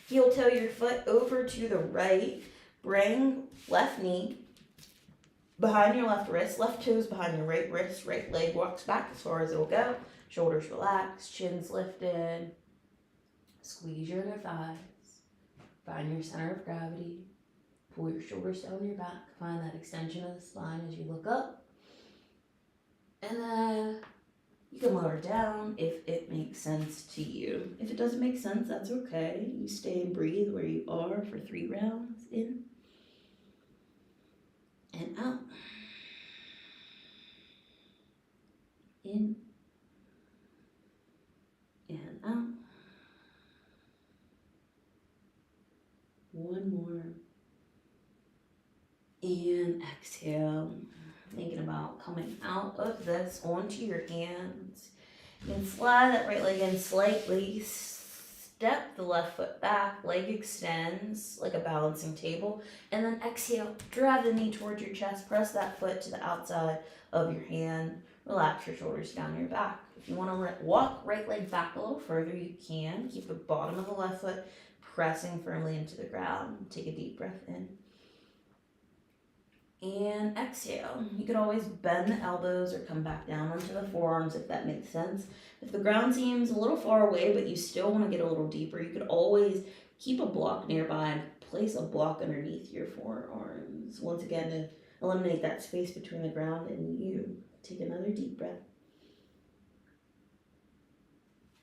Heel toe your foot over to the right. Bring left knee behind your left wrist. Left toes behind your right wrist. Right leg walks back as far as it'll go. Shoulders relaxed. Chins lifted. Squeeze your inner thighs. Find your center of gravity. Pull your shoulders down your back. Find that extension of the spine as you look up. And then you can lower down if it makes sense to you. If it doesn't make sense, that's okay. You stay and breathe where you are for 3 rounds. In and out. In and out. One more. And exhale. Thinking about coming out of this onto your hands. You can slide that right leg in slightly. Step the left foot back. Leg extends like a balancing table. And then exhale. Drive the knee towards your chest. Press that foot to the outside of your hand. Relax your shoulders down your back. If you want to walk right leg back a little further, you can. Keep the bottom of the left foot pressing firmly into the ground. Take a deep breath in. And exhale. You could always bend the elbows or come back down onto the forearms if that makes sense. If the ground seems a little far away but you still want to get a little deeper, you could always keep a block nearby and place a block underneath your forearms. Once again, to eliminate that space between the ground and you. Take another deep breath.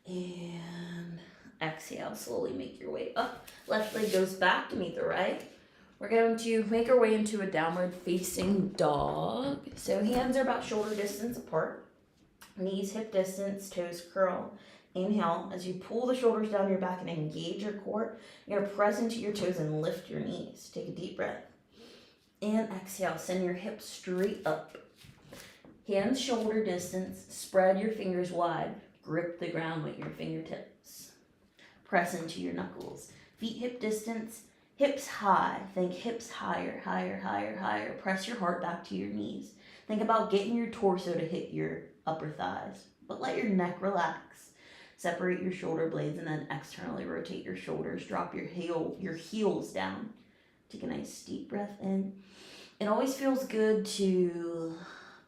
And exhale. Slowly make your way up. Left leg goes back to meet the right. We're going to make our way into a downward facing dog. So hands are about shoulder distance apart. Knees hip distance, toes curl. Inhale, as you pull the shoulders down your back and engage your core, you're going to press into your toes and lift your knees. Take a deep breath. And exhale, send your hips straight up. Hands shoulder distance, spread your fingers wide. Grip the ground with your fingertips. Press into your knuckles. Feet hip distance. Hips high. Think hips higher, higher, higher, higher. Press your heart back to your knees. Think about getting your torso to hit your upper thighs, but let your neck relax. Separate your shoulder blades and then externally rotate your shoulders. Drop your heels down. Take a nice deep breath in. It always feels good to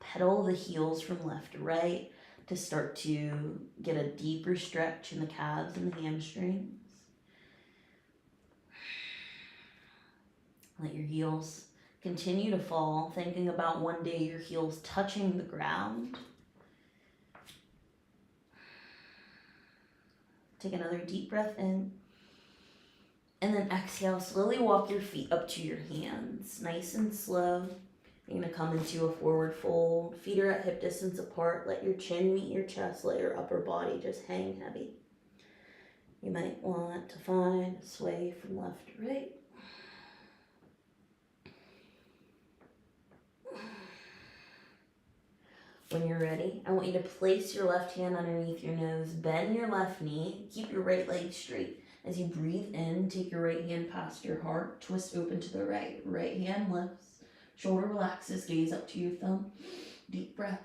pedal the heels from left to right to start to get a deeper stretch in the calves and the hamstrings. Let your heels continue to fall, thinking about one day your heels touching the ground. Take another deep breath in. And then exhale, slowly walk your feet up to your hands, nice and slow. You're going to come into a forward fold. Feet are at hip distance apart. Let your chin meet your chest. Let your upper body just hang heavy. You might want to find a sway from left to right. When you're ready, I want you to place your left hand underneath your nose, bend your left knee, keep your right leg straight. As you breathe in, take your right hand past your heart, twist open to the right. Right hand lifts, shoulder relaxes, gaze up to your thumb. Deep breath,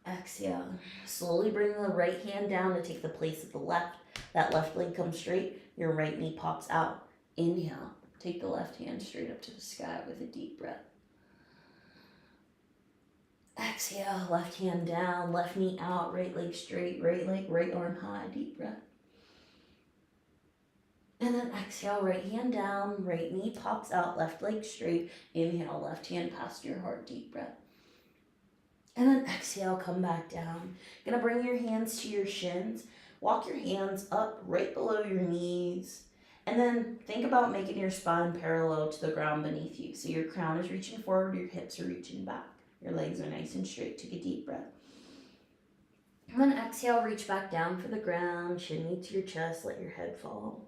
exhale. Slowly bring the right hand down to take the place of the left. That left leg comes straight, your right knee pops out. Inhale, take the left hand straight up to the sky with a deep breath. Exhale, left hand down, left knee out, right leg straight, right leg, right arm high, deep breath. And then exhale, right hand down, right knee pops out, left leg straight. Inhale, left hand past your heart, deep breath. And then exhale, come back down. Gonna bring your hands to your shins. Walk your hands up right below your knees. And then think about making your spine parallel to the ground beneath you. So your crown is reaching forward, your hips are reaching back. Your legs are nice and straight. Take a deep breath. And then exhale, reach back down for the ground. Chin meets your chest, let your head fall.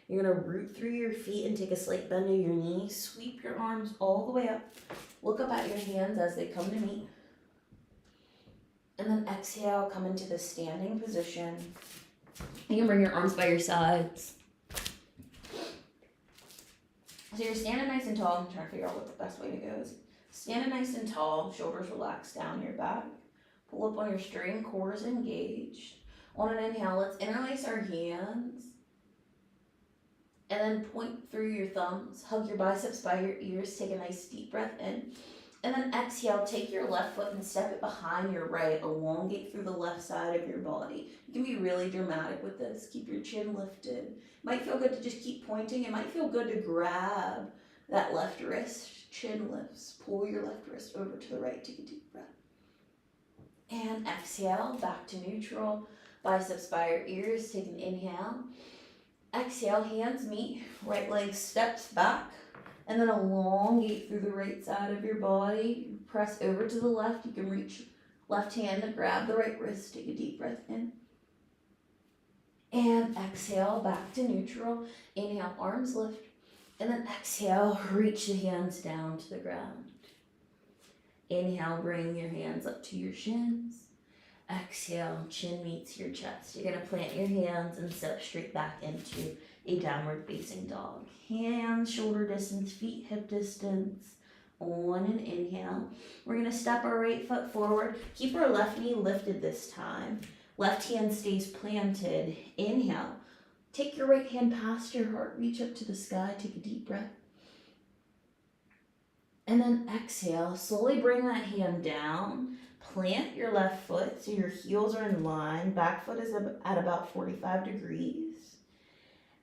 You're gonna root through your feet and take a slight bend to your knees. Sweep your arms all the way up. Look up at your hands as they come to meet. And then exhale, come into the standing position. You can bring your arms by your sides. So you're standing nice and tall. I'm trying to figure out what the best way to go is. Standing nice and tall, shoulders relaxed down your back. Pull up on your string, core is engaged. On an inhale, let's interlace our hands. And then point through your thumbs. Hug your biceps by your ears. Take a nice deep breath in. And then exhale, take your left foot and step it behind your right. Elongate through the left side of your body. You can be really dramatic with this. Keep your chin lifted. Might feel good to just keep pointing. It might feel good to grab that left wrist. Chin lifts. Pull your left wrist over to the right. Take a deep breath. And exhale, back to neutral. Biceps by your ears. Take an inhale. Exhale, hands meet. Right leg steps back. And then elongate through the right side of your body. Press over to the left. You can reach left hand to grab the right wrist. Take a deep breath in. And exhale, back to neutral. Inhale, arms lift. And then exhale, reach the hands down to the ground. Inhale, bring your hands up to your shins. Exhale, chin meets your chest. You're going to plant your hands and step straight back into a downward facing dog. Hands, shoulder distance, feet hip distance. On an inhale, we're going to step our right foot forward. Keep our left knee lifted this time. Left hand stays planted. Inhale. Take your right hand past your heart. Reach up to the sky. Take a deep breath. And then exhale. Slowly bring that hand down. Plant your left foot so your heels are in line. Back foot is at about 45 degrees.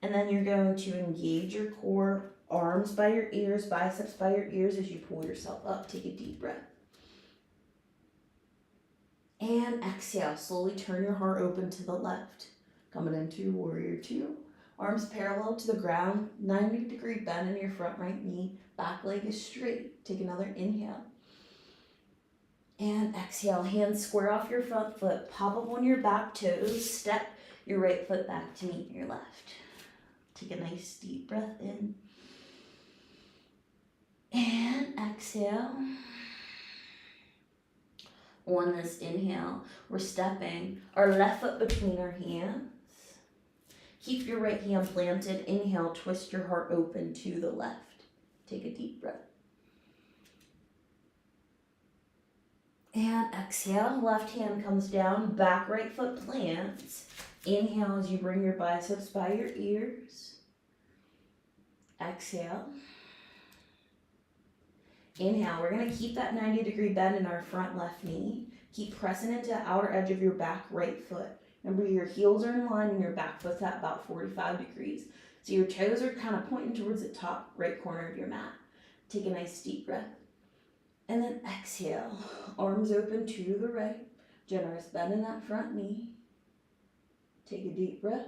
And then you're going to engage your core, arms by your ears, biceps by your ears as you pull yourself up. Take a deep breath. And exhale. Slowly turn your heart open to the left. Coming into warrior two. Arms parallel to the ground. 90-degree bend in your front right knee. Back leg is straight. Take another inhale. And exhale, hands square off your front foot. Pop up on your back toes. Step your right foot back to meet your left. Take a nice deep breath in. And exhale. On this inhale, we're stepping our left foot between our hands. Keep your right hand planted. Inhale, twist your heart open to the left. Take a deep breath. And exhale, left hand comes down, back right foot plants. Inhale as you bring your biceps by your ears. Exhale. Inhale, we're going to keep that 90-degree bend in our front left knee. Keep pressing into the outer edge of your back right foot. Remember, your heels are in line and your back foot's at about 45 degrees. So your toes are kind of pointing towards the top right corner of your mat. Take a nice deep breath. And then exhale, arms open to the right. Generous bend in that front knee. Take a deep breath.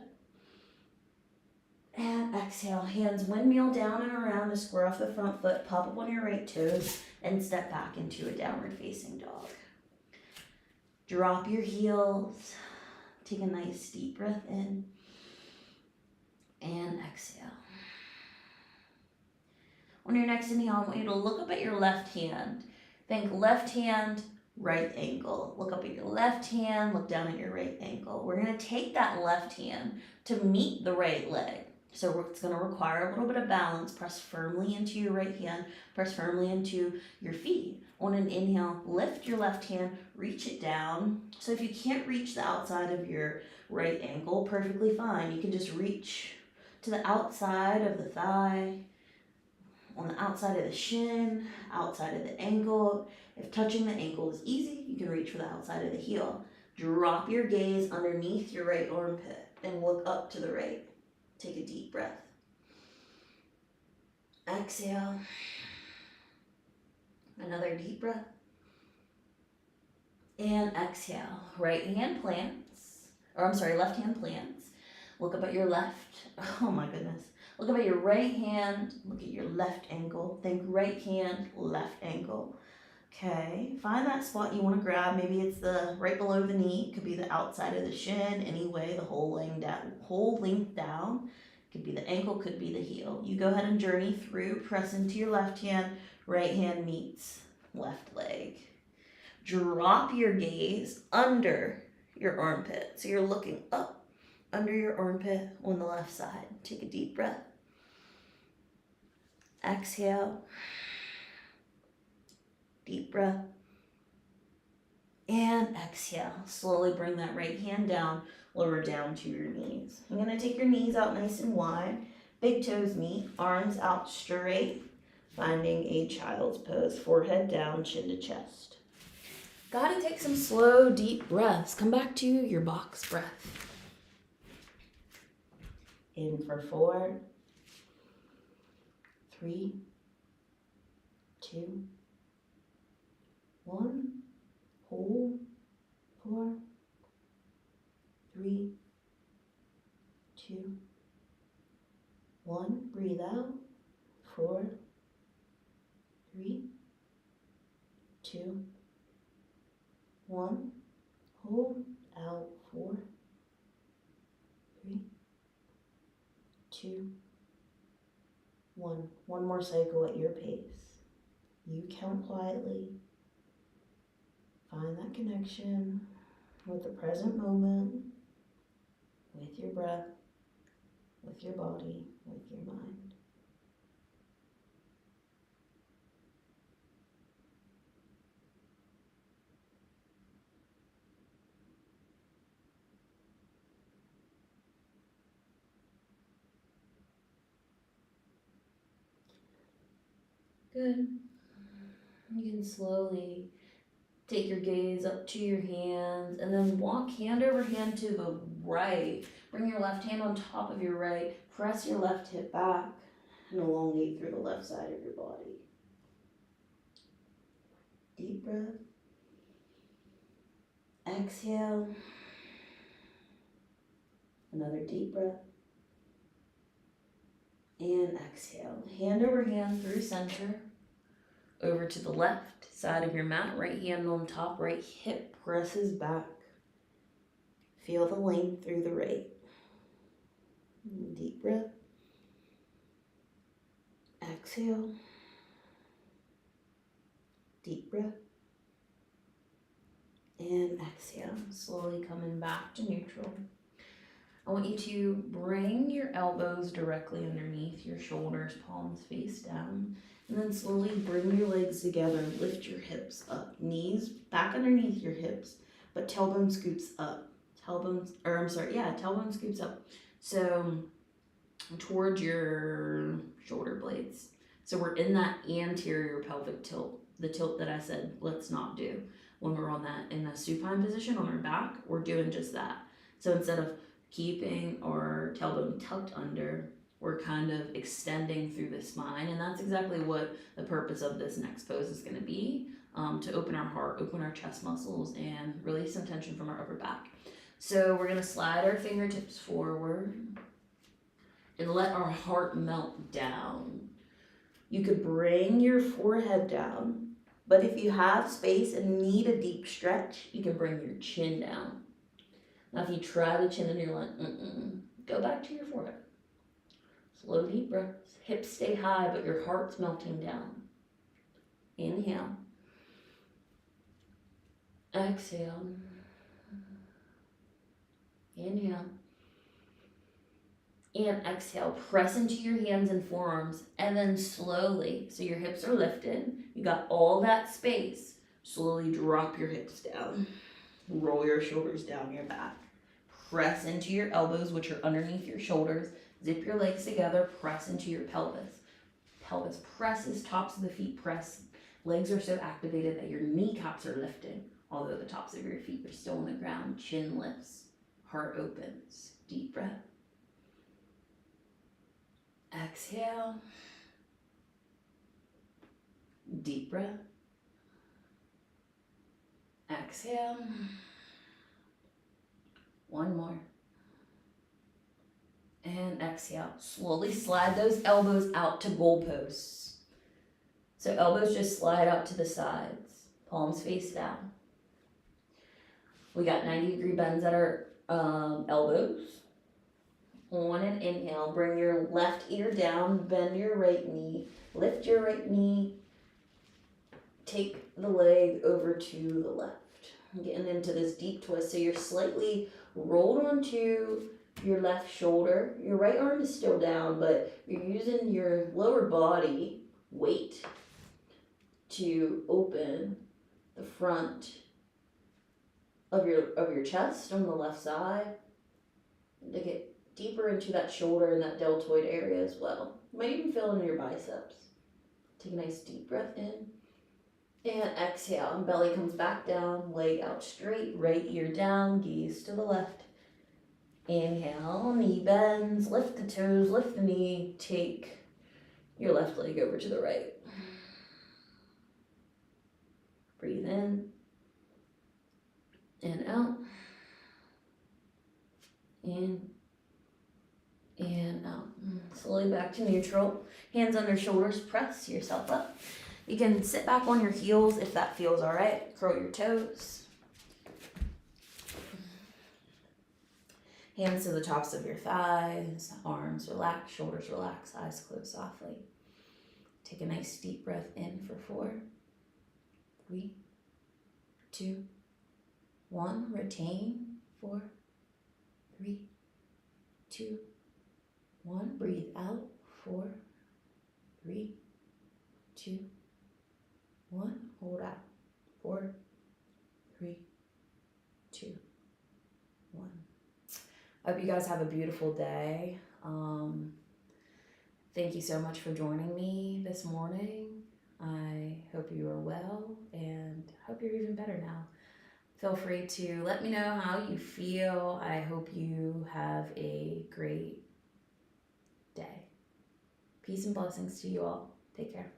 And exhale, hands windmill down and around to square off the front foot. Pop up on your right toes and step back into a downward facing dog. Drop your heels. Take a nice deep breath in. And exhale. On your next inhale, I want you to look up at your left hand. Think left hand, right ankle. Look up at your left hand, look down at your right ankle. We're going to take that left hand to meet the right leg. So it's going to require a little bit of balance. Press firmly into your right hand. Press firmly into your feet. On an inhale, lift your left hand, reach it down. So if you can't reach the outside of your right ankle, perfectly fine. You can just reach to the outside of the thigh, on the outside of the shin, outside of the ankle. If touching the ankle is easy, you can reach for the outside of the heel. Drop your gaze underneath your right armpit and look up to the right. Take a deep breath. Exhale. Another deep breath. And exhale. Left hand plants. Look up at your left. Oh my goodness. Look up at your right hand. Look at your left ankle. Think right hand, left ankle. Okay, find that spot you want to grab. Maybe it's the right below the knee. It could be the outside of the shin. Anyway, the whole length down. Could be the ankle, could be the heel. You go ahead and journey through. Press into your left hand. Right hand meets left leg. Drop your gaze under your armpit. So you're looking up under your armpit on the left side. Take a deep breath. Exhale. Deep breath. And exhale. Slowly bring that right hand down, lower down to your knees. I'm going to take your knees out nice and wide. Big toes meet, arms out straight, finding a child's pose. Forehead down, chin to chest. Gotta take some slow, deep breaths. Come back to your box breath. In for 4, 3, 2, 1. Hold. 4, 3, 2, 1. Breathe out. 4, 3, 2, 1. Hold. Out. 4, 3, 2, 1. One more cycle at your pace. You count quietly. Find that connection with the present moment, with your breath, with your body, with your mind. Good. You can slowly take your gaze up to your hands and then walk hand over hand to the right. Bring your left hand on top of your right. Press your left hip back and elongate through the left side of your body. Deep breath. Exhale. Another deep breath. And exhale. Hand over hand through center. Over to the left side of your mat. Right hand on top. Right hip presses back. Feel the length through the right. Deep breath. Exhale. Deep breath. And exhale. Slowly coming back to neutral. I want you to bring your elbows directly underneath your shoulders, palms face down. And then slowly bring your legs together. Lift your hips up. Knees back underneath your hips, but tailbone scoops up. Tailbone scoops up. So towards your shoulder blades. So we're in that anterior pelvic tilt, the tilt that I said let's not do. When we're on that in a supine position on our back, we're doing just that. So instead of keeping our tailbone tucked under, we're kind of extending through the spine, and that's exactly what the purpose of this next pose is going to be, to open our heart, open our chest muscles, and release some tension from our upper back. So we're going to slide our fingertips forward and let our heart melt down. You could bring your forehead down, but if you have space and need a deep stretch, you can bring your chin down. Now if you try the chin and you're like, go back to your forehead. Slow deep breaths. Hips stay high, but your heart's melting down. Inhale. Exhale. Inhale. And exhale. Press into your hands and forearms, and then slowly, so your hips are lifted, you got all that space, slowly drop your hips down. Roll your shoulders down your back. Press into your elbows, which are underneath your shoulders. Zip your legs together. Press into your pelvis. Pelvis presses, tops of the feet press Legs are so activated that your kneecaps are lifting, although the tops of your feet are still on the ground. Chin lifts, heart opens. Deep breath. Exhale. Deep breath. Exhale. One more. And exhale. Slowly slide those elbows out to goalposts. So elbows just slide out to the sides. Palms face down. We got 90-degree bends at our elbows. On an inhale, bring your left ear down, bend your right knee, lift your right knee, take the leg over to the left. Getting into this deep twist. So you're slightly rolled onto your left shoulder. Your right arm is still down, but you're using your lower body weight to open the front of your chest on the left side, to get deeper into that shoulder and that deltoid area as well. You might even feel it in your biceps. Take a nice deep breath in and exhale, and belly comes back down, leg out straight, right ear down, gaze to the left. Inhale, knee bends, lift the toes, lift the knee, take your left leg over to the right. Breathe in and out. In and out. Slowly back to neutral. Hands under shoulders, press yourself up. You can sit back on your heels if that feels all right. Curl your toes. Hands to the tops of your thighs, arms relax, shoulders relax, eyes closed softly. Take a nice deep breath in for 4, 3, 2, 1. Retain. 4, 3, 2, 1. Breathe out. 4, 3, 2, 1. Hold out. 4, 3, 2, 1. I hope you guys have a beautiful day. Thank you so much for joining me this morning. I hope you are well and hope you're even better now. Feel free to let me know how you feel. I hope you have a great day. Peace and blessings to you all. Take care.